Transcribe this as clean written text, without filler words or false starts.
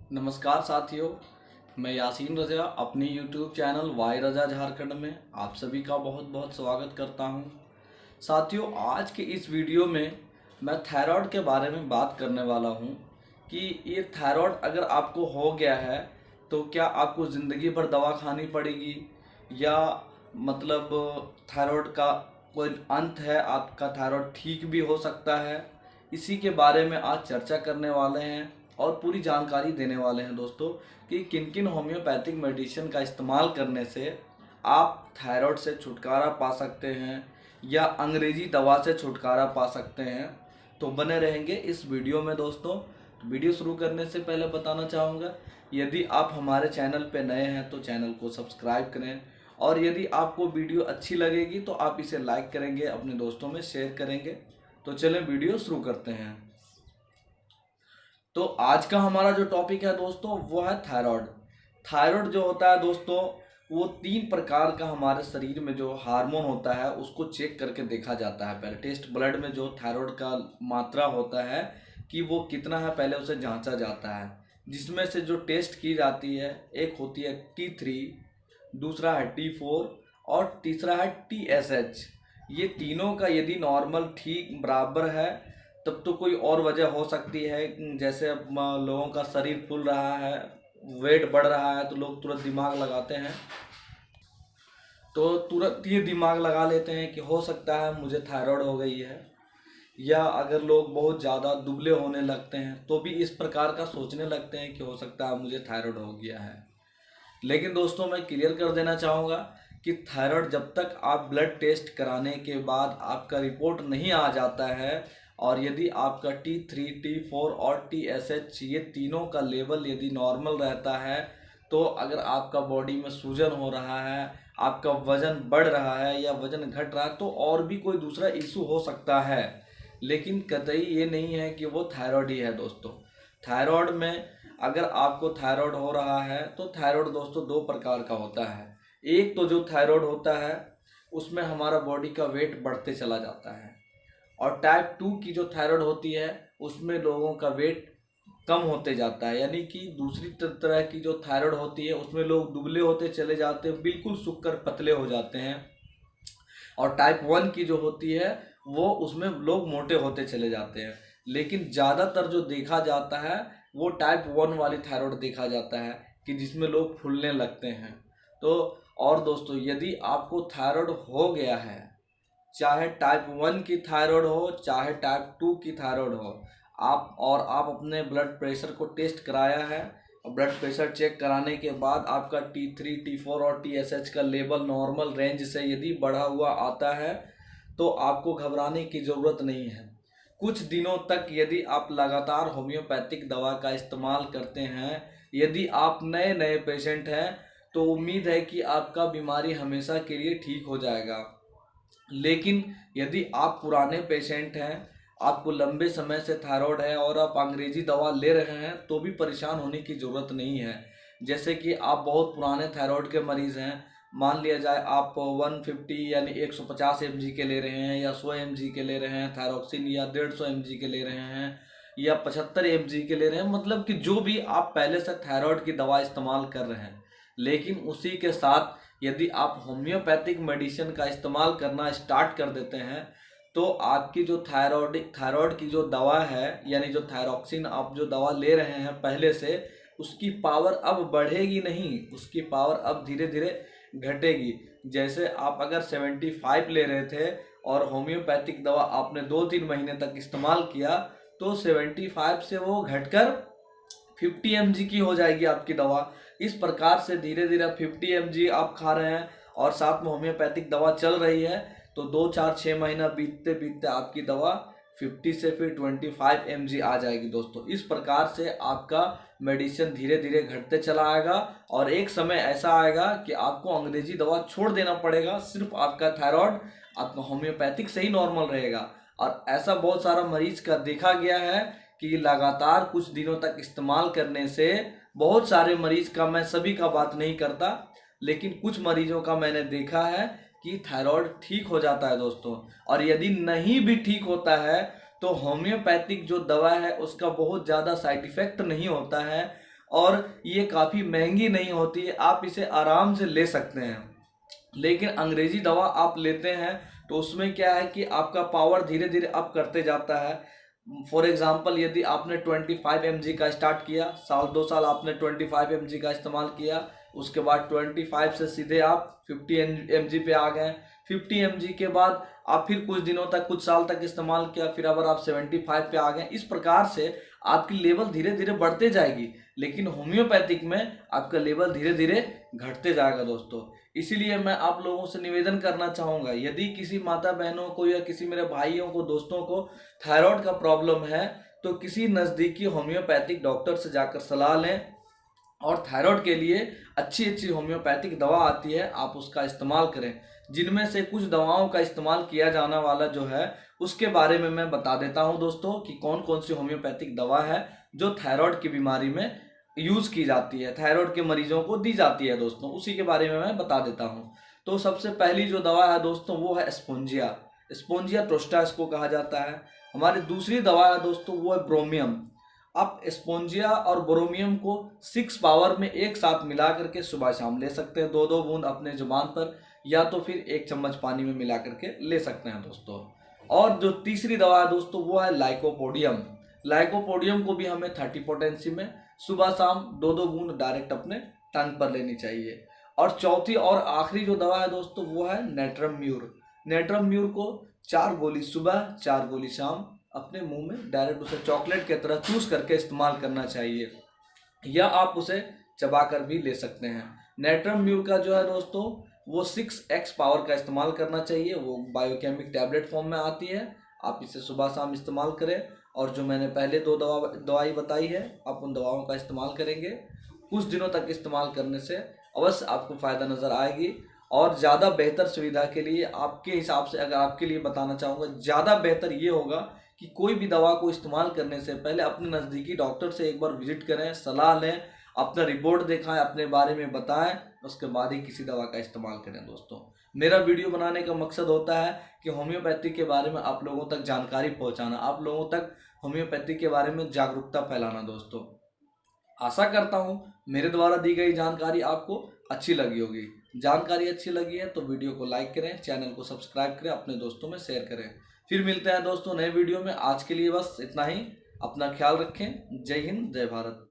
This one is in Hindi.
नमस्कार साथियों, मैं यासीन रज़ा अपनी YouTube चैनल वाई रज़ा झारखंड में आप सभी का बहुत बहुत स्वागत करता हूं। साथियों, आज के इस वीडियो में मैं थायराइड के बारे में बात करने वाला हूं कि ये थायराइड अगर आपको हो गया है तो क्या आपको ज़िंदगी भर दवा खानी पड़ेगी या मतलब थायराइड का कोई अंत है, आपका थायराइड ठीक भी हो सकता है। इसी के बारे में आज चर्चा करने वाले हैं और पूरी जानकारी देने वाले हैं दोस्तों कि किन किन होम्योपैथिक मेडिसिन का इस्तेमाल करने से आप थायराइड से छुटकारा पा सकते हैं या अंग्रेजी दवा से छुटकारा पा सकते हैं। तो बने रहेंगे इस वीडियो में दोस्तों। तो वीडियो शुरू करने से पहले बताना चाहूँगा, यदि आप हमारे चैनल पर नए हैं तो चैनल को सब्सक्राइब करें और यदि आपको वीडियो अच्छी लगेगी तो आप इसे लाइक करेंगे, अपने दोस्तों में शेयर करेंगे। तो चलें वीडियो शुरू करते हैं। तो आज का हमारा जो टॉपिक है दोस्तों वो है थायराइड। थायराइड जो होता है दोस्तों, वो 3 प्रकार का हमारे शरीर में जो हार्मोन होता है उसको चेक करके देखा जाता है। पहले टेस्ट ब्लड में जो थायराइड का मात्रा होता है कि वो कितना है, पहले उसे जांचा जाता है। जिसमें से जो टेस्ट की जाती है, एक होती है T3, दूसरा है T4 और तीसरा है TSH। ये तीनों का यदि नॉर्मल ठीक बराबर है तब तो कोई और वजह हो सकती है, जैसे अब लोगों का शरीर फूल रहा है, वेट बढ़ रहा है तो लोग तुरंत दिमाग लगाते हैं। तो तुरंत ये दिमाग लगा लेते हैं कि हो सकता है मुझे थायराइड हो गई है, या अगर लोग बहुत ज़्यादा दुबले होने लगते हैं तो भी इस प्रकार का सोचने लगते हैं कि हो सकता है मुझे थायराइड हो गया है। लेकिन दोस्तों, मैं क्लियर कर देना चाहूँगा कि थायराइड जब तक आप ब्लड टेस्ट कराने के बाद आपका रिपोर्ट नहीं आ जाता है और यदि आपका T3, T4 और TSH ये तीनों का लेवल यदि नॉर्मल रहता है, तो अगर आपका बॉडी में सूजन हो रहा है, आपका वज़न बढ़ रहा है या वज़न घट रहा है तो और भी कोई दूसरा इशू हो सकता है, लेकिन कतई ये नहीं है कि वो थायराइड ही है दोस्तों। थायराइड में अगर आपको थायराइड हो रहा है तो थायराइड दोस्तों 2 प्रकार का होता है। एक तो जो थायराइड होता है उसमें हमारा बॉडी का वेट बढ़ते चला जाता है, और टाइप 2 की जो थायराइड होती है उसमें लोगों का वेट कम होते जाता है। यानी कि दूसरी तरह की जो थायराइड होती है उसमें लोग दुबले होते चले जाते हैं, बिल्कुल सूख कर पतले हो जाते हैं। और टाइप 1 की जो होती है वो उसमें लोग मोटे होते चले जाते हैं। लेकिन ज़्यादातर जो देखा जाता है वो टाइप 1 वाली थायराइड देखा जाता है कि जिसमें लोग फूलने लगते हैं। तो और दोस्तों, यदि आपको थायराइड हो गया है, चाहे टाइप 1 की थायराइड हो चाहे टाइप 2 की थायराइड हो, आप अपने ब्लड प्रेशर को टेस्ट कराया है और ब्लड प्रेशर चेक कराने के बाद आपका T3, T4 और TSH का लेवल नॉर्मल रेंज से यदि बढ़ा हुआ आता है तो आपको घबराने की ज़रूरत नहीं है। कुछ दिनों तक यदि आप लगातार होम्योपैथिक दवा का इस्तेमाल करते हैं, यदि आप नए नए पेशेंट हैं तो उम्मीद है कि आपका बीमारी हमेशा के लिए ठीक हो जाएगा। लेकिन यदि आप पुराने पेशेंट हैं, आपको लंबे समय से थायराइड है और आप अंग्रेजी दवा ले रहे हैं तो भी परेशान होने की ज़रूरत नहीं है। जैसे कि आप बहुत पुराने थायराइड के मरीज़ हैं, मान लिया जाए आप 150 यानी 150 mg के ले रहे हैं या 100 mg के ले रहे हैं थायरोक्सिन, या 150 mg के ले रहे हैं या 75 mg के ले रहे हैं, मतलब कि जो भी आप पहले से थायराइड की दवा इस्तेमाल कर रहे हैं। लेकिन उसी के साथ यदि आप होम्योपैथिक मेडिसिन का इस्तेमाल करना स्टार्ट कर देते हैं तो आपकी जो थायराइड की जो दवा है, यानी जो थायरोक्सिन आप जो दवा ले रहे हैं पहले से, उसकी पावर अब बढ़ेगी नहीं, उसकी पावर अब धीरे धीरे घटेगी। जैसे आप अगर 75 ले रहे थे और होम्योपैथिक दवा आपने 2-3 महीने तक इस्तेमाल किया तो 75 से वो घटकर 50 mg की हो जाएगी आपकी दवा। इस प्रकार से धीरे धीरे 50 mg आप खा रहे हैं और साथ में होम्योपैथिक दवा चल रही है, तो 2-4-6 महीना बीतते बीतते आपकी दवा 50 से फिर 25 mg आ जाएगी दोस्तों। इस प्रकार से आपका मेडिसिन धीरे धीरे घटते चला आएगा और एक समय ऐसा आएगा कि आपको अंग्रेजी दवा छोड़ देना पड़ेगा, सिर्फ आपका थायराइड आपका होम्योपैथिक से ही नॉर्मल रहेगा। और ऐसा बहुत सारा मरीज का देखा गया है कि लगातार कुछ दिनों तक इस्तेमाल करने से बहुत सारे मरीज का, मैं सभी का बात नहीं करता, लेकिन कुछ मरीजों का मैंने देखा है कि थायराइड ठीक हो जाता है दोस्तों। और यदि नहीं भी ठीक होता है तो होम्योपैथिक जो दवा है उसका बहुत ज़्यादा साइड इफ़ेक्ट नहीं होता है और ये काफ़ी महंगी नहीं होती है, आप इसे आराम से ले सकते हैं। लेकिन अंग्रेजी दवा आप लेते हैं तो उसमें क्या है कि आपका पावर धीरे धीरे अप करते जाता है। फॉर एग्जाम्पल, यदि आपने 25 mg का स्टार्ट किया, साल 2 साल आपने 25 mg का इस्तेमाल किया, उसके बाद 25 से सीधे आप 50 mg पे आ गए। 50 mg के बाद आप फिर कुछ दिनों तक, कुछ साल तक इस्तेमाल किया, फिर अगर आप 75 पे आ गए। इस प्रकार से आपकी लेवल धीरे धीरे बढ़ते जाएगी, लेकिन होम्योपैथिक में आपका लेवल धीरे धीरे घटते जाएगा दोस्तों। इसीलिए मैं आप लोगों से निवेदन करना चाहूँगा, यदि किसी माता बहनों को या किसी मेरे भाइयों को, दोस्तों को थायराइड का प्रॉब्लम है तो किसी नज़दीकी होम्योपैथिक डॉक्टर से जाकर सलाह लें, और थायराइड के लिए अच्छी अच्छी होम्योपैथिक दवा आती है, आप उसका इस्तेमाल करें। जिनमें से कुछ दवाओं का इस्तेमाल किया जाने वाला जो है उसके बारे में मैं बता देता हूं दोस्तों कि कौन कौन सी होम्योपैथिक दवा है जो थायराइड की बीमारी में यूज़ की जाती है, थायराइड के मरीजों को दी जाती है दोस्तों, उसी के बारे में मैं बता देता हूँ। तो सबसे पहली जो दवा है दोस्तों वो है स्पोंजिया। स्पोंजिया टोस्टा इसको कहा जाता है। हमारी दूसरी दवा है दोस्तों वो है ब्रोमियम। आप स्पोंजिया और ब्रोमियम को 6 पावर में एक साथ मिला करके सुबह शाम ले सकते हैं, 2-2 बूंद अपने जुबान पर, या तो फिर 1 चम्मच पानी में मिला करके ले सकते हैं दोस्तों। और जो तीसरी दवा है दोस्तों वो है लाइकोपोडियम। लाइकोपोडियम को भी हमें 30 पोटेंसी में सुबह शाम 2-2 बूंद डायरेक्ट अपने टंग पर लेनी चाहिए। और चौथी और आखिरी जो दवा है दोस्तों वो है नेट्रम म्यूर। नेट्रम म्यूर को 4 गोली सुबह, 4 गोली शाम अपने मुंह में डायरेक्ट उसे चॉकलेट की तरह चूस करके इस्तेमाल करना चाहिए, या आप उसे चबाकर भी ले सकते हैं। नेट्रम म्यूर का जो है दोस्तों वो 6x पावर का इस्तेमाल करना चाहिए। वो बायोकेमिक टैबलेट फॉर्म में आती है, आप इसे सुबह शाम इस्तेमाल करें। और जो मैंने पहले 2 दवाई बताई है, आप उन दवाओं का इस्तेमाल करेंगे, कुछ दिनों तक इस्तेमाल करने से अवश्य आपको फ़ायदा नज़र आएगी। और ज़्यादा बेहतर सुविधा के लिए आपके हिसाब से अगर आपके लिए बताना चाहूँगा, ज़्यादा बेहतर ये होगा कि कोई भी दवा को इस्तेमाल करने से पहले अपने नज़दीकी डॉक्टर से एक बार विजिट करें, सलाह लें, अपना रिपोर्ट दिखाएं, अपने बारे में बताएं, उसके बाद ही किसी दवा का इस्तेमाल करें दोस्तों। मेरा वीडियो बनाने का मकसद होता है कि होम्योपैथी के बारे में आप लोगों तक जानकारी पहुंचाना, आप लोगों तक होम्योपैथी के बारे में जागरूकता फैलाना दोस्तों। आशा करता हूँ मेरे द्वारा दी गई जानकारी आपको अच्छी लगी होगी। जानकारी अच्छी लगी है तो वीडियो को लाइक करें, चैनल को सब्सक्राइब करें, अपने दोस्तों में शेयर करें। फिर मिलते हैं दोस्तों नए वीडियो में। आज के लिए बस इतना ही। अपना ख्याल रखें। जय हिंद, जय भारत।